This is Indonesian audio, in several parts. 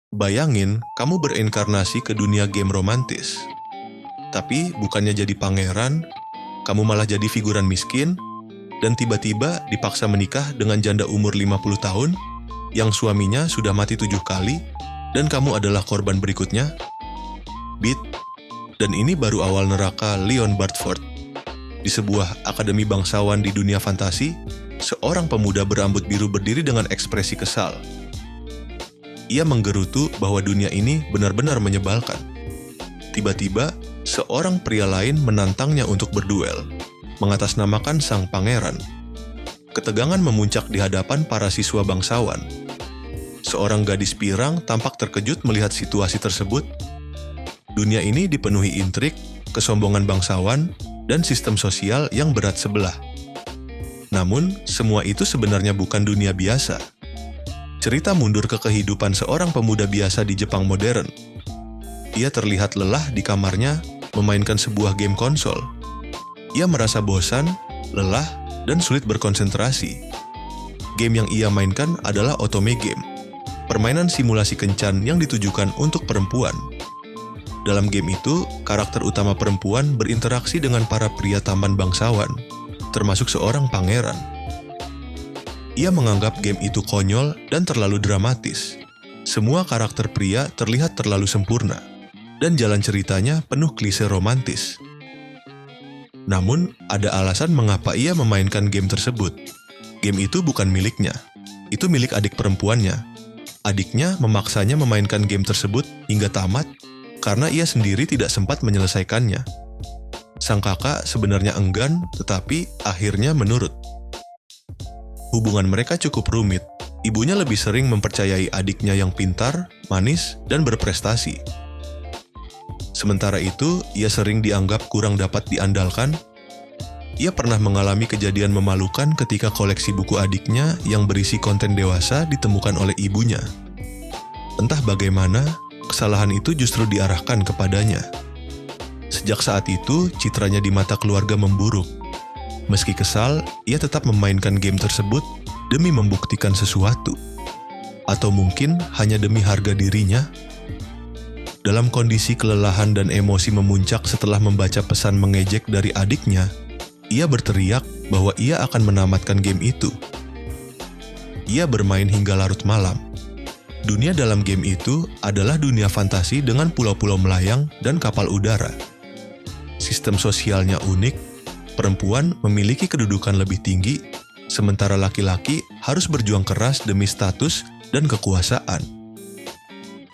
Bayangin kamu berinkarnasi ke dunia game romantis. Tapi bukannya jadi pangeran, kamu malah jadi figuran miskin, dan tiba-tiba dipaksa menikah dengan janda umur 50 tahun yang suaminya sudah mati 7 kali, dan kamu adalah korban berikutnya. Beat, dan ini baru awal neraka Leon Bartford. Di sebuah akademi bangsawan di dunia fantasi, seorang pemuda berambut biru berdiri dengan ekspresi kesal. Ia menggerutu bahwa dunia ini benar-benar menyebalkan. Tiba-tiba, seorang pria lain menantangnya untuk berduel, mengatasnamakan sang pangeran. Ketegangan memuncak di hadapan para siswa bangsawan. Seorang gadis pirang tampak terkejut melihat situasi tersebut. Dunia ini dipenuhi intrik, kesombongan bangsawan, dan sistem sosial yang berat sebelah. Namun, semua itu sebenarnya bukan dunia biasa. Cerita mundur ke kehidupan seorang pemuda biasa di Jepang modern. Ia terlihat lelah di kamarnya memainkan sebuah game konsol. Ia merasa bosan, lelah, dan sulit berkonsentrasi. Game yang ia mainkan adalah otome game, permainan simulasi kencan yang ditujukan untuk perempuan. Dalam game itu, karakter utama perempuan berinteraksi dengan para pria tampan bangsawan, termasuk seorang pangeran. Ia menganggap game itu konyol dan terlalu dramatis. Semua karakter pria terlihat terlalu sempurna, dan jalan ceritanya penuh klise romantis. Namun, ada alasan mengapa ia memainkan game tersebut. Game itu bukan miliknya, itu milik adik perempuannya. Adiknya memaksanya memainkan game tersebut hingga tamat karena ia sendiri tidak sempat menyelesaikannya. Sang kakak sebenarnya enggan, tetapi akhirnya menurut. Hubungan mereka cukup rumit. Ibunya lebih sering mempercayai adiknya yang pintar, manis, dan berprestasi. Sementara itu, ia sering dianggap kurang dapat diandalkan. Ia pernah mengalami kejadian memalukan ketika koleksi buku adiknya yang berisi konten dewasa ditemukan oleh ibunya. Entah bagaimana, kesalahan itu justru diarahkan kepadanya. Sejak saat itu, citranya di mata keluarga memburuk. Meski kesal, ia tetap memainkan game tersebut demi membuktikan sesuatu. Atau mungkin hanya demi harga dirinya. Dalam kondisi kelelahan dan emosi memuncak setelah membaca pesan mengejek dari adiknya, ia berteriak bahwa ia akan menamatkan game itu. Ia bermain hingga larut malam. Dunia dalam game itu adalah dunia fantasi dengan pulau-pulau melayang dan kapal udara. Sistem sosialnya unik. Perempuan memiliki kedudukan lebih tinggi, sementara laki-laki harus berjuang keras demi status dan kekuasaan.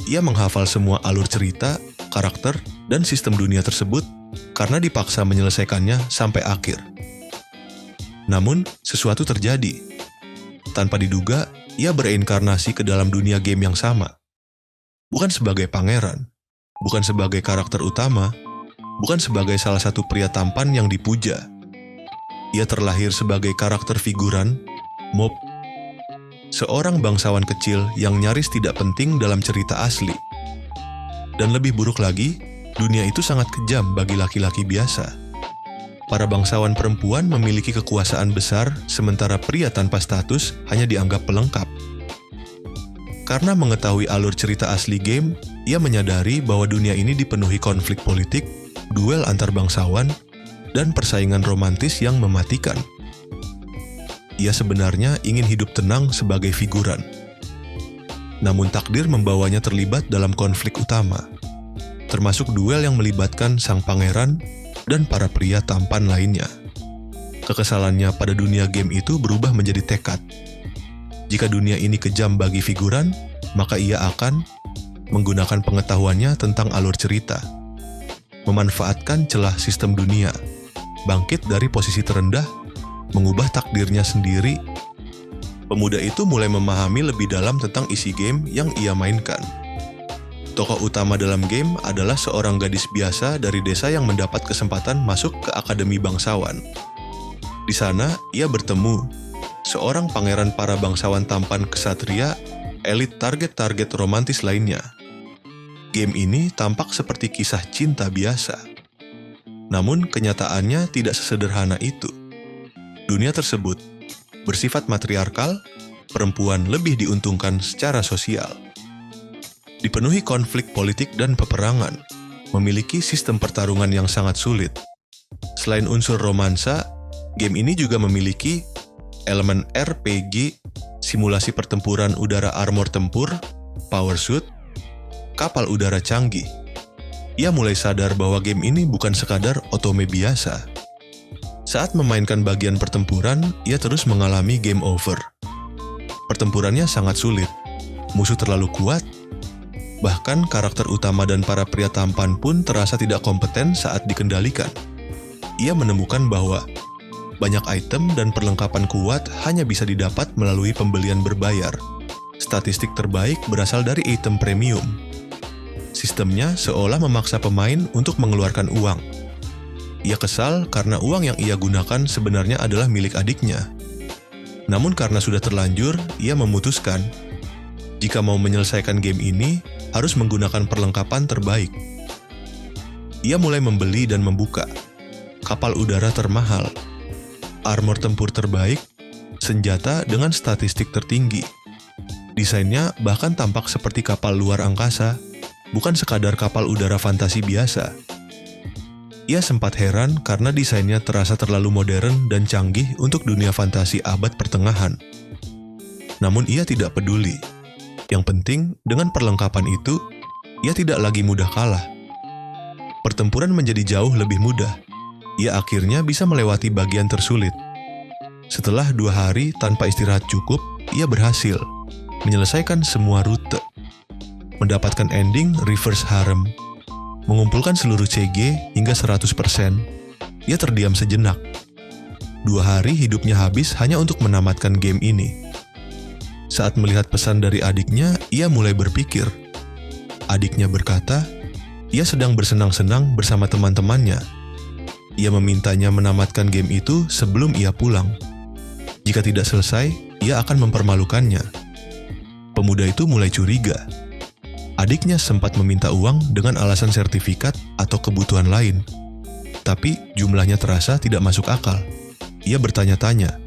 Ia menghafal semua alur cerita, karakter, dan sistem dunia tersebut karena dipaksa menyelesaikannya sampai akhir. Namun, sesuatu terjadi. Tanpa diduga, ia bereinkarnasi ke dalam dunia game yang sama. Bukan sebagai pangeran, bukan sebagai karakter utama, bukan sebagai salah satu pria tampan yang dipuja. Ia terlahir sebagai karakter figuran, mob, seorang bangsawan kecil yang nyaris tidak penting dalam cerita asli. Dan lebih buruk lagi, dunia itu sangat kejam bagi laki-laki biasa. Para bangsawan perempuan memiliki kekuasaan besar, sementara pria tanpa status hanya dianggap pelengkap. Karena mengetahui alur cerita asli game, ia menyadari bahwa dunia ini dipenuhi konflik politik, duel antar bangsawan, dan persaingan romantis yang mematikan. Ia sebenarnya ingin hidup tenang sebagai figuran. Namun takdir membawanya terlibat dalam konflik utama, termasuk duel yang melibatkan sang pangeran dan para pria tampan lainnya. Kekesalannya pada dunia game itu berubah menjadi tekad. Jika dunia ini kejam bagi figuran, maka ia akan menggunakan pengetahuannya tentang alur cerita, memanfaatkan celah sistem dunia, bangkit dari posisi terendah, mengubah takdirnya sendiri. Pemuda itu mulai memahami lebih dalam tentang isi game yang ia mainkan. Tokoh utama dalam game adalah seorang gadis biasa dari desa yang mendapat kesempatan masuk ke Akademi Bangsawan. Di sana, ia bertemu seorang pangeran para bangsawan tampan kesatria, elit target-target romantis lainnya. Game ini tampak seperti kisah cinta biasa. Namun kenyataannya tidak sesederhana itu. Dunia tersebut bersifat matriarkal, perempuan lebih diuntungkan secara sosial. dipenuhi konflik politik dan peperangan, memiliki sistem pertarungan yang sangat sulit. Selain unsur romansa, game ini juga memiliki elemen RPG, simulasi pertempuran udara armor tempur, power suit, kapal udara canggih. Ia mulai sadar bahwa game ini bukan sekadar otome biasa. Saat memainkan bagian pertempuran, ia terus mengalami game over. Pertempurannya sangat sulit, musuh terlalu kuat, bahkan karakter utama dan para pria tampan pun terasa tidak kompeten saat dikendalikan. Ia menemukan bahwa banyak item dan perlengkapan kuat hanya bisa didapat melalui pembelian berbayar. Statistik terbaik berasal dari item premium. Sistemnya seolah memaksa pemain untuk mengeluarkan uang. Ia kesal karena uang yang ia gunakan sebenarnya adalah milik adiknya. Namun karena sudah terlanjur, ia memutuskan jika mau menyelesaikan game ini harus menggunakan perlengkapan terbaik. Ia mulai membeli dan membuka kapal udara termahal, armor tempur terbaik, senjata dengan statistik tertinggi. Desainnya bahkan tampak seperti kapal luar angkasa, bukan sekadar kapal udara fantasi biasa. Ia sempat heran karena desainnya terasa terlalu modern dan canggih untuk dunia fantasi abad pertengahan. Namun ia tidak peduli. Yang penting, dengan perlengkapan itu, ia tidak lagi mudah kalah. Pertempuran menjadi jauh lebih mudah. Ia akhirnya bisa melewati bagian tersulit. Setelah 2 hari tanpa istirahat cukup, ia berhasil menyelesaikan semua rute, mendapatkan ending reverse harem, mengumpulkan seluruh CG hingga 100%. Ia terdiam sejenak. 2 hari hidupnya habis hanya untuk menamatkan game ini. Saat melihat pesan dari adiknya, ia mulai berpikir. Adiknya berkata, ia sedang bersenang-senang bersama teman-temannya. Ia memintanya menamatkan game itu sebelum ia pulang. Jika tidak selesai, ia akan mempermalukannya. Pemuda itu mulai curiga. Adiknya sempat meminta uang dengan alasan sertifikat atau kebutuhan lain. Tapi jumlahnya terasa tidak masuk akal. Ia bertanya-tanya,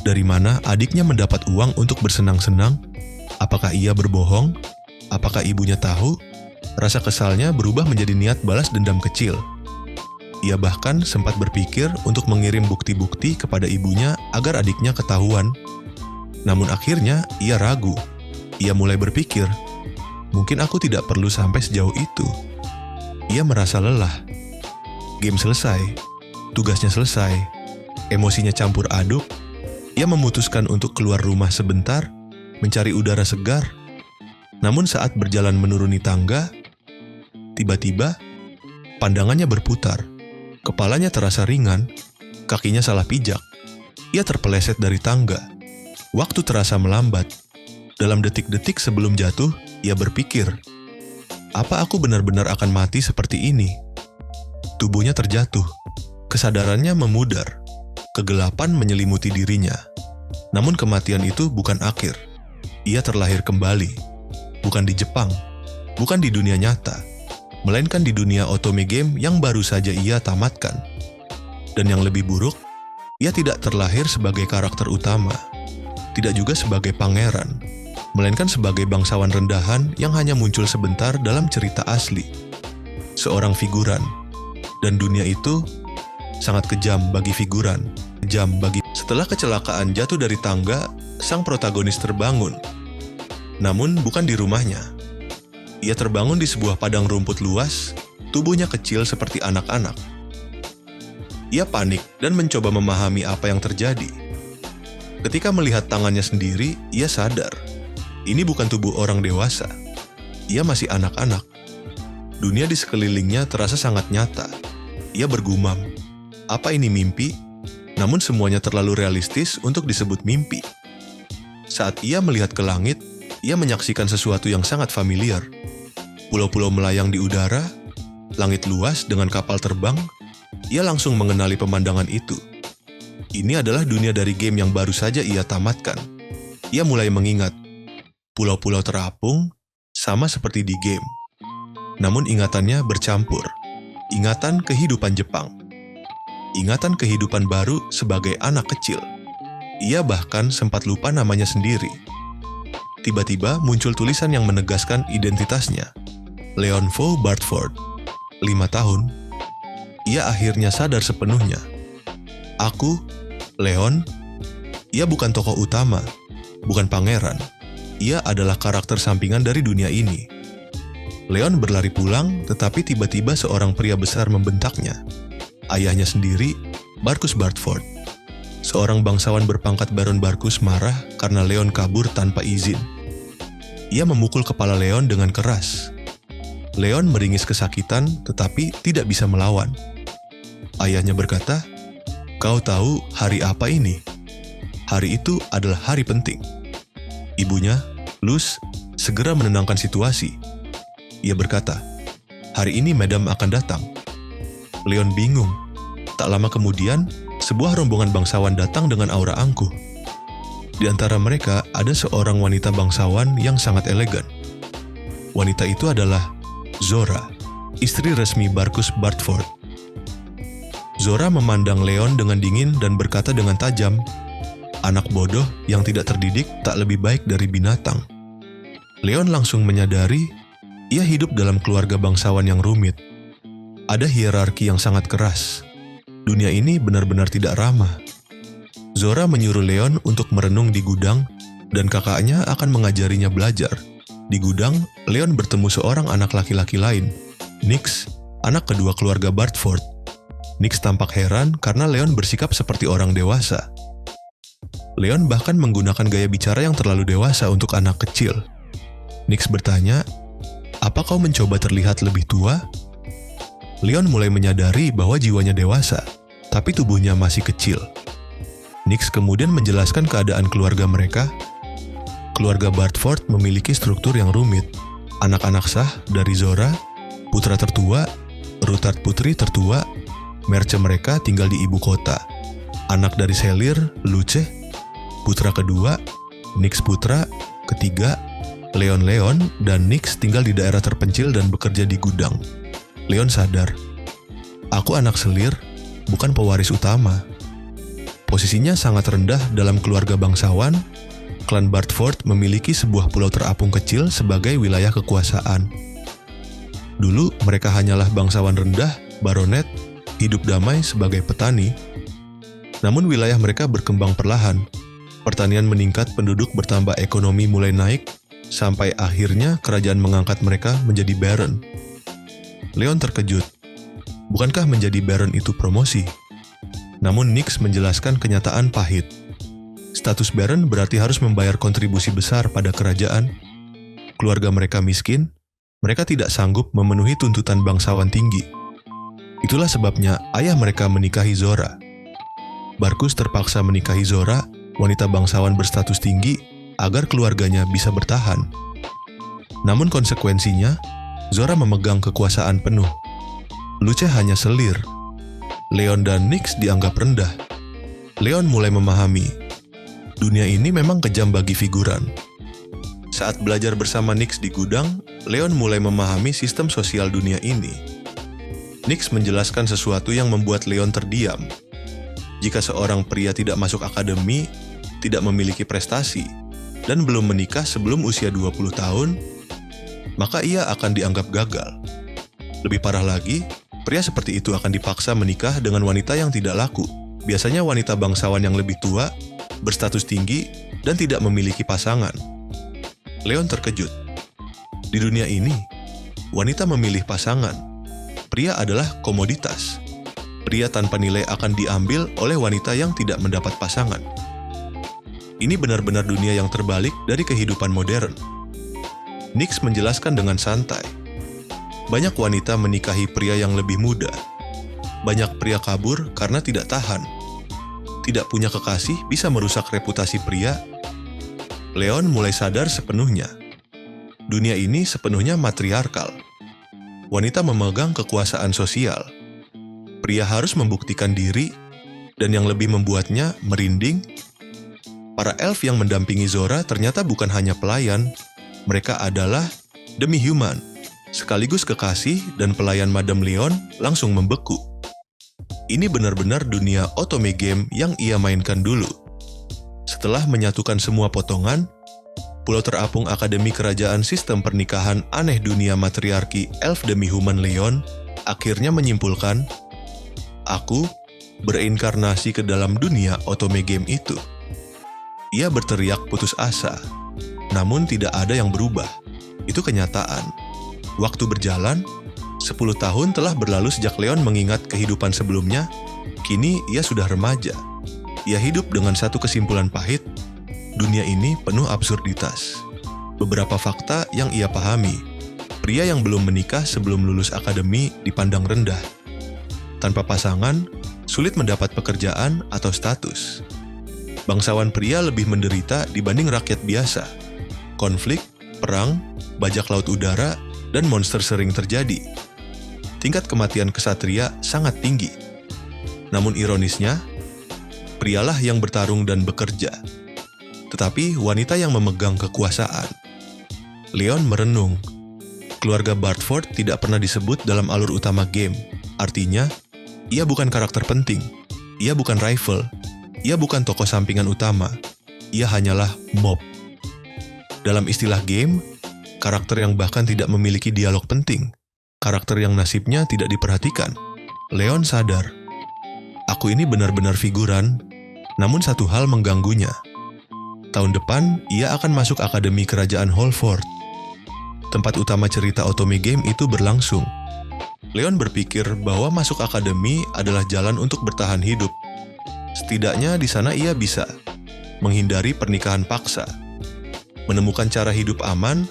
dari mana adiknya mendapat uang untuk bersenang-senang? Apakah ia berbohong? Apakah ibunya tahu? Rasa kesalnya berubah menjadi niat balas dendam kecil. Ia bahkan sempat berpikir untuk mengirim bukti-bukti kepada ibunya agar adiknya ketahuan. Namun akhirnya ia ragu. Ia mulai berpikir, mungkin aku tidak perlu sampai sejauh itu. Ia merasa lelah. Game selesai, tugasnya selesai, emosinya campur aduk. Ia memutuskan untuk keluar rumah sebentar, mencari udara segar. Namun saat berjalan menuruni tangga, tiba-tiba pandangannya berputar. Kepalanya terasa ringan, kakinya salah pijak. Ia terpeleset dari tangga. Waktu terasa melambat. Dalam detik-detik sebelum jatuh, ia berpikir, apa aku benar-benar akan mati seperti ini? Tubuhnya terjatuh. Kesadarannya memudar. Kegelapan menyelimuti dirinya. Namun kematian itu bukan akhir. Ia terlahir kembali. Bukan di Jepang. Bukan di dunia nyata. Melainkan di dunia otome game yang baru saja ia tamatkan. Dan yang lebih buruk, ia tidak terlahir sebagai karakter utama. Tidak juga sebagai pangeran. Melainkan sebagai bangsawan rendahan yang hanya muncul sebentar dalam cerita asli. Seorang figuran. Dan dunia itu sangat kejam bagi figuran. Kejam bagi... Setelah kecelakaan jatuh dari tangga, sang protagonis terbangun. Namun bukan di rumahnya. Ia terbangun di sebuah padang rumput luas, tubuhnya kecil seperti anak-anak. Ia panik dan mencoba memahami apa yang terjadi. Ketika melihat tangannya sendiri, ia sadar. Ini bukan tubuh orang dewasa. Ia masih anak-anak. Dunia di sekelilingnya terasa sangat nyata. Ia bergumam, apa ini mimpi? Namun semuanya terlalu realistis untuk disebut mimpi. Saat ia melihat ke langit, ia menyaksikan sesuatu yang sangat familiar. Pulau-pulau melayang di udara, langit luas dengan kapal terbang, ia langsung mengenali pemandangan itu. Ini adalah dunia dari game yang baru saja ia tamatkan. Ia mulai mengingat, pulau-pulau terapung sama seperti di game. Namun ingatannya bercampur. Ingatan kehidupan Jepang. Ingatan kehidupan baru sebagai anak kecil. Ia bahkan sempat lupa namanya sendiri. tiba-tiba muncul tulisan yang menegaskan identitasnya. Leon Vo Bartford, 5 tahun. Ia akhirnya sadar sepenuhnya. Aku, Leon, ia bukan tokoh utama, bukan pangeran. Ia adalah karakter sampingan dari dunia ini. Leon berlari pulang, tetapi tiba-tiba seorang pria besar membentaknya. Ayahnya sendiri, Barkus Bartford. Seorang bangsawan berpangkat Baron Barkus marah karena Leon kabur tanpa izin. Ia memukul kepala Leon dengan keras. Leon meringis kesakitan tetapi tidak bisa melawan. Ayahnya berkata, "Kau tahu hari apa ini? Hari itu adalah hari penting." Ibunya, Luz, segera menenangkan situasi. Ia berkata, "Hari ini Madam akan datang." Leon bingung. Tak lama kemudian, sebuah rombongan bangsawan datang dengan aura angkuh. Di antara mereka ada seorang wanita bangsawan yang sangat elegan. Wanita itu adalah Zora, istri resmi Barkus Bartford. Zora memandang Leon dengan dingin dan berkata dengan tajam, "Anak bodoh yang tidak terdidik tak lebih baik dari binatang." Leon langsung menyadari ia hidup dalam keluarga bangsawan yang rumit. Ada hierarki yang sangat keras. Dunia ini benar-benar tidak ramah. Zora menyuruh Leon untuk merenung di gudang dan kakaknya akan mengajarinya belajar. Di gudang, Leon bertemu seorang anak laki-laki lain, Nix, anak kedua keluarga Bartford. Nix tampak heran karena Leon bersikap seperti orang dewasa. Leon bahkan menggunakan gaya bicara yang terlalu dewasa untuk anak kecil. Nix bertanya, "Apa kau mencoba terlihat lebih tua?" Leon mulai menyadari bahwa jiwanya dewasa, tapi tubuhnya masih kecil. Nix kemudian menjelaskan keadaan keluarga mereka. Keluarga Bartford memiliki struktur yang rumit. Anak-anak sah dari Zora, putra tertua, Rutard putri tertua, merce mereka tinggal di ibu kota. Anak dari Selir, Luce, putra kedua, Nix putra ketiga, Leon, dan Nix tinggal di daerah terpencil dan bekerja di gudang. Leon sadar, "Aku anak selir, bukan pewaris utama." Posisinya sangat rendah dalam keluarga bangsawan. Klan Bartford memiliki sebuah pulau terapung kecil sebagai wilayah kekuasaan. Dulu mereka hanyalah bangsawan rendah, baronet, hidup damai sebagai petani. Namun wilayah mereka berkembang perlahan. Pertanian meningkat, penduduk bertambah, ekonomi mulai naik, sampai akhirnya kerajaan mengangkat mereka menjadi baron. Leon terkejut. Bukankah menjadi baron itu promosi? Namun Nix menjelaskan kenyataan pahit. Status baron berarti harus membayar kontribusi besar pada kerajaan. Keluarga mereka miskin, mereka tidak sanggup memenuhi tuntutan bangsawan tinggi. Itulah sebabnya ayah mereka menikahi Zora. Barkus terpaksa menikahi Zora, wanita bangsawan berstatus tinggi, agar keluarganya bisa bertahan. Namun konsekuensinya, Zora memegang kekuasaan penuh. Luce hanya selir. Leon dan Nix dianggap rendah. Leon mulai memahami, dunia ini memang kejam bagi figuran. Saat belajar bersama Nix di gudang, Leon mulai memahami sistem sosial dunia ini. Nix menjelaskan sesuatu yang membuat Leon terdiam. Jika seorang pria tidak masuk akademi, tidak memiliki prestasi, dan belum menikah sebelum usia 20 tahun, maka ia akan dianggap gagal. Lebih parah lagi, pria seperti itu akan dipaksa menikah dengan wanita yang tidak laku. Biasanya wanita bangsawan yang lebih tua, berstatus tinggi, dan tidak memiliki pasangan. Leon terkejut. Di dunia ini, wanita memilih pasangan. Pria adalah komoditas. Pria tanpa nilai akan diambil oleh wanita yang tidak mendapat pasangan. Ini benar-benar dunia yang terbalik dari kehidupan modern. Nix menjelaskan dengan santai. Banyak wanita menikahi pria yang lebih muda. Banyak pria kabur karena tidak tahan. Tidak punya kekasih bisa merusak reputasi pria. Leon mulai sadar sepenuhnya. Dunia ini sepenuhnya matriarkal. Wanita memegang kekuasaan sosial. Pria harus membuktikan diri, dan yang lebih membuatnya merinding, para elf yang mendampingi Zora ternyata bukan hanya pelayan. Mereka adalah demi-human, sekaligus kekasih dan pelayan Madame Leon langsung membeku. Ini benar-benar dunia otome game yang ia mainkan dulu. Setelah menyatukan semua potongan, Pulau terapung akademi kerajaan sistem pernikahan aneh dunia matriarki elf demi human Leon akhirnya menyimpulkan, aku bereinkarnasi ke dalam dunia otome game itu. Ia berteriak putus asa, namun tidak ada yang berubah. Itu kenyataan. Waktu berjalan, 10 tahun telah berlalu sejak Leon mengingat kehidupan sebelumnya. Kini ia sudah remaja. Ia hidup dengan satu kesimpulan pahit, dunia ini penuh absurditas. Beberapa fakta yang ia pahami, pria yang belum menikah sebelum lulus akademi dipandang rendah. Tanpa pasangan, sulit mendapat pekerjaan atau status. Bangsawan pria lebih menderita dibanding rakyat biasa. Konflik, perang, bajak laut udara, dan monster sering terjadi. Tingkat kematian kesatria sangat tinggi. Namun ironisnya, prialah yang bertarung dan bekerja. Tetapi wanita yang memegang kekuasaan. Leon merenung. Keluarga Bartford tidak pernah disebut dalam alur utama game. Artinya, ia bukan karakter penting. Ia bukan rival. Ia bukan tokoh sampingan utama. Ia hanyalah mob. Dalam istilah game, karakter yang bahkan tidak memiliki dialog penting. Karakter yang nasibnya tidak diperhatikan. Leon sadar, aku ini benar-benar figuran, namun satu hal mengganggunya. Tahun depan, ia akan masuk Akademi Kerajaan Holford. Tempat utama cerita otome game itu berlangsung. Leon berpikir bahwa masuk akademi adalah jalan untuk bertahan hidup. Setidaknya di sana ia bisa menghindari pernikahan paksa, menemukan cara hidup aman,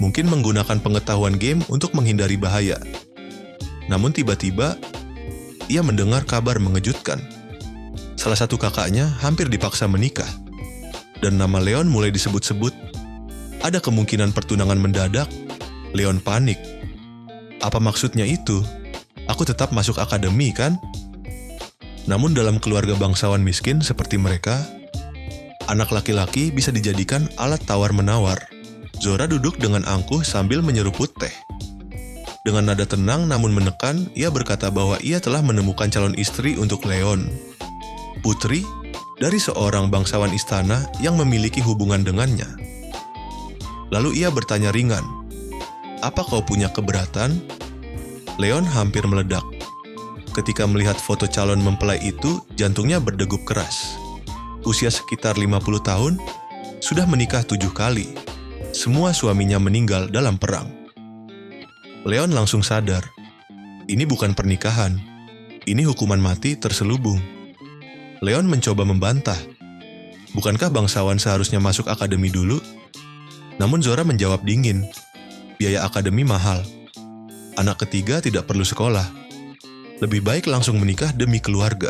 mungkin menggunakan pengetahuan game untuk menghindari bahaya. Namun tiba-tiba, ia mendengar kabar mengejutkan. Salah satu kakaknya hampir dipaksa menikah, dan nama Leon mulai disebut-sebut. Ada kemungkinan pertunangan mendadak. Leon panik. Apa maksudnya itu? Aku tetap masuk akademi, kan? Namun dalam keluarga bangsawan miskin seperti mereka, anak laki-laki bisa dijadikan alat tawar-menawar. Zora duduk dengan angkuh sambil menyeruput teh. Dengan nada tenang namun menekan, ia berkata bahwa ia telah menemukan calon istri untuk Leon. Putri dari seorang bangsawan istana yang memiliki hubungan dengannya. Lalu ia bertanya ringan, "Apa kau punya keberatan?" Leon hampir meledak. Ketika melihat foto calon mempelai itu, jantungnya berdegup keras. Usia sekitar 50 tahun, sudah menikah 7 kali. Semua suaminya meninggal dalam perang. Leon langsung sadar, ini bukan pernikahan, ini hukuman mati terselubung. Leon mencoba membantah, bukankah bangsawan seharusnya masuk akademi dulu? Namun Zora menjawab dingin, biaya akademi mahal. Anak ketiga tidak perlu sekolah. Lebih baik langsung menikah demi keluarga.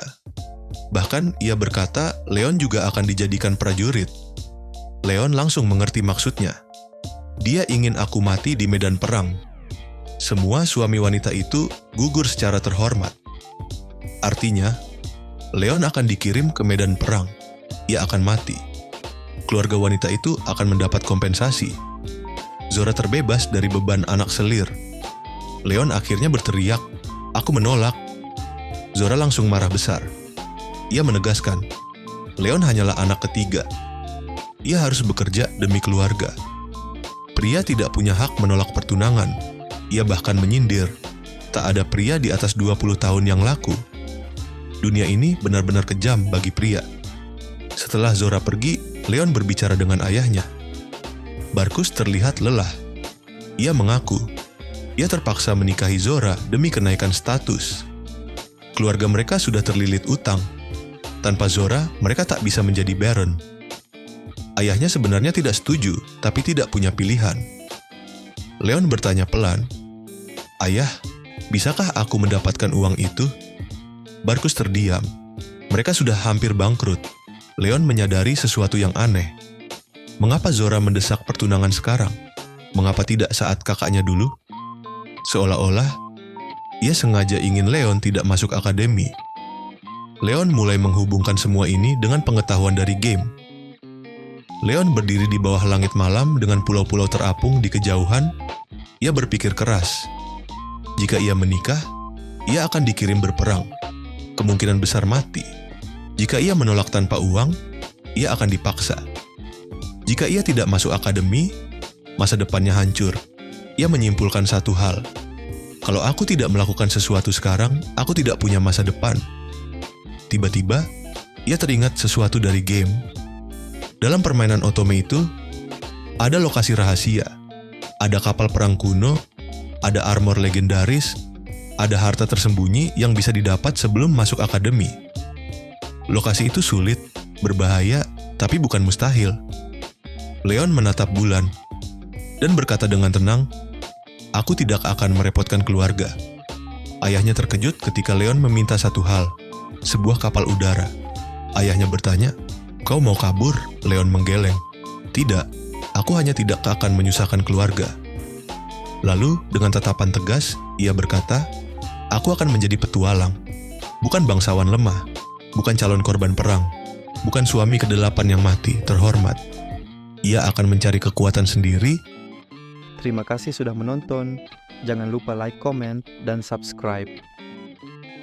Bahkan ia berkata Leon juga akan dijadikan prajurit. Leon langsung mengerti maksudnya. Dia ingin aku mati di medan perang. Semua suami wanita itu gugur secara terhormat. Artinya, Leon akan dikirim ke medan perang. Ia akan mati. Keluarga wanita itu akan mendapat kompensasi. Zora terbebas dari beban anak selir. Leon akhirnya berteriak, "Aku menolak." Zora langsung marah besar. Ia menegaskan, Leon hanyalah anak ketiga. Ia harus bekerja demi keluarga. Pria tidak punya hak menolak pertunangan. Ia bahkan menyindir, tak ada pria di atas 20 tahun yang laku. Dunia ini benar-benar kejam bagi pria. Setelah Zora pergi, Leon berbicara dengan ayahnya. Barkus terlihat lelah. Ia mengaku, ia terpaksa menikahi Zora demi kenaikan status. Keluarga mereka sudah terlilit utang. Tanpa Zora, mereka tak bisa menjadi baron. Ayahnya sebenarnya tidak setuju, tapi tidak punya pilihan. Leon bertanya pelan, "Ayah, bisakah aku mendapatkan uang itu?" Barkus terdiam. Mereka sudah hampir bangkrut. Leon menyadari sesuatu yang aneh. Mengapa Zora mendesak pertunangan sekarang? Mengapa tidak saat kakaknya dulu? Seolah-olah, ia sengaja ingin Leon tidak masuk akademi. Leon mulai menghubungkan semua ini dengan pengetahuan dari game. Leon berdiri di bawah langit malam dengan pulau-pulau terapung di kejauhan. Ia berpikir keras. Jika ia menikah, ia akan dikirim berperang. Kemungkinan besar mati. Jika ia menolak tanpa uang, ia akan dipaksa. Jika ia tidak masuk akademi, masa depannya hancur. Ia menyimpulkan satu hal. Kalau aku tidak melakukan sesuatu sekarang, aku tidak punya masa depan. Tiba-tiba, ia teringat sesuatu dari game. Dalam permainan Otome itu, ada lokasi rahasia, ada kapal perang kuno, ada armor legendaris, ada harta tersembunyi yang bisa didapat sebelum masuk akademi. Lokasi itu sulit, berbahaya, tapi bukan mustahil. Leon menatap bulan dan berkata dengan tenang, "Aku tidak akan merepotkan keluarga." Ayahnya terkejut ketika Leon meminta satu hal, sebuah kapal udara. Ayahnya bertanya, "Kau mau kabur?" Leon menggeleng. "Tidak, aku hanya tidak akan menyusahkan keluarga." Lalu, dengan tatapan tegas, ia berkata, "Aku akan menjadi petualang, bukan bangsawan lemah, bukan calon korban perang, bukan suami ke-8 yang mati, terhormat. Ia akan mencari kekuatan sendiri." Terima kasih sudah menonton. Jangan lupa like, comment, dan subscribe.